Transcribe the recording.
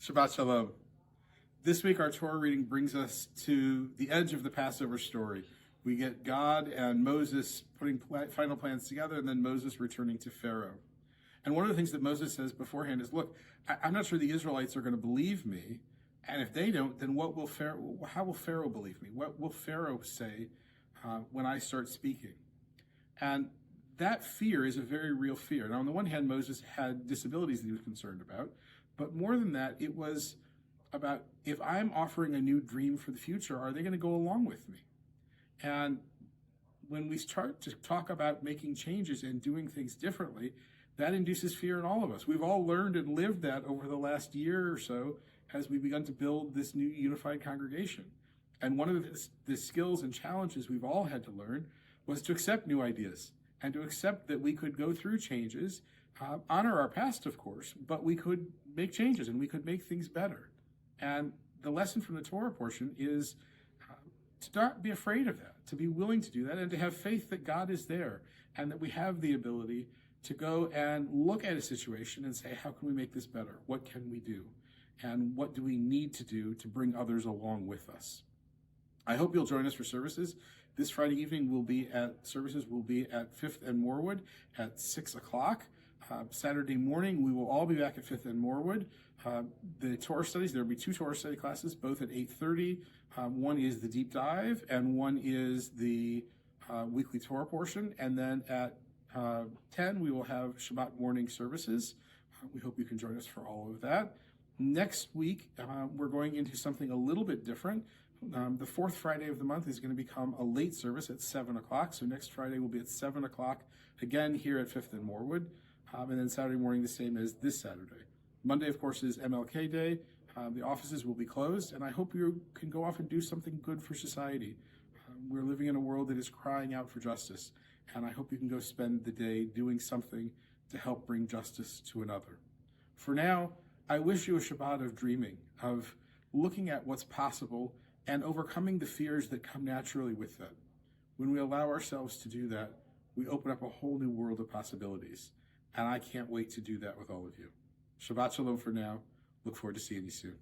Shabbat Shalom. This week our Torah reading brings us to the edge of the Passover story. We get God and Moses putting final plans together, and then Moses returning to Pharaoh. And one of the things that Moses says beforehand is, look, I'm not sure the Israelites are going to believe me, and if they don't, then how will Pharaoh believe me? What will Pharaoh say when I start speaking? And that fear is a very real fear. Now, on the one hand, Moses had disabilities that he was concerned about, but more than that, it was about, if I'm offering a new dream for the future, are they going to go along with me? And when we start to talk about making changes and doing things differently, that induces fear in all of us. We've all learned and lived that over the last year or so as we've begun to build this new unified congregation. And one of the skills and challenges we've all had to learn was to accept new ideas and to accept that we could go through changes, honor our past, of course, but we could make changes and we could make things better. And the lesson from the Torah portion is to not be afraid of that, to be willing to do that, and to have faith that God is there and that we have the ability to go and look at a situation and say, how can we make this better? What can we do? And what do we need to do to bring others along with us? I hope you'll join us for services. This Friday evening services will be at 5th and Morewood at 6 o'clock. Saturday morning, we will all be back at 5th and Morewood. The Torah studies, there will be 2 Torah study classes, both at 8:30. One is the deep dive, and one is the weekly Torah portion. And then at 10, we will have Shabbat morning services. We hope you can join us for all of that. Next week, we're going into something a little bit different. The 4th Friday of the month is going to become a late service at 7 o'clock. So next Friday will be at 7 o'clock, again here at 5th and Morewood. And then Saturday morning, the same as this Saturday. Monday, of course, is MLK Day. The offices will be closed, and I hope you can go off and do something good for society. We're living in a world that is crying out for justice, and I hope you can go spend the day doing something to help bring justice to another. For now, I wish you a Shabbat of dreaming, of looking at what's possible and overcoming the fears that come naturally with that. When we allow ourselves to do that, we open up a whole new world of possibilities. And I can't wait to do that with all of you. Shabbat Shalom for now. Look forward to seeing you soon.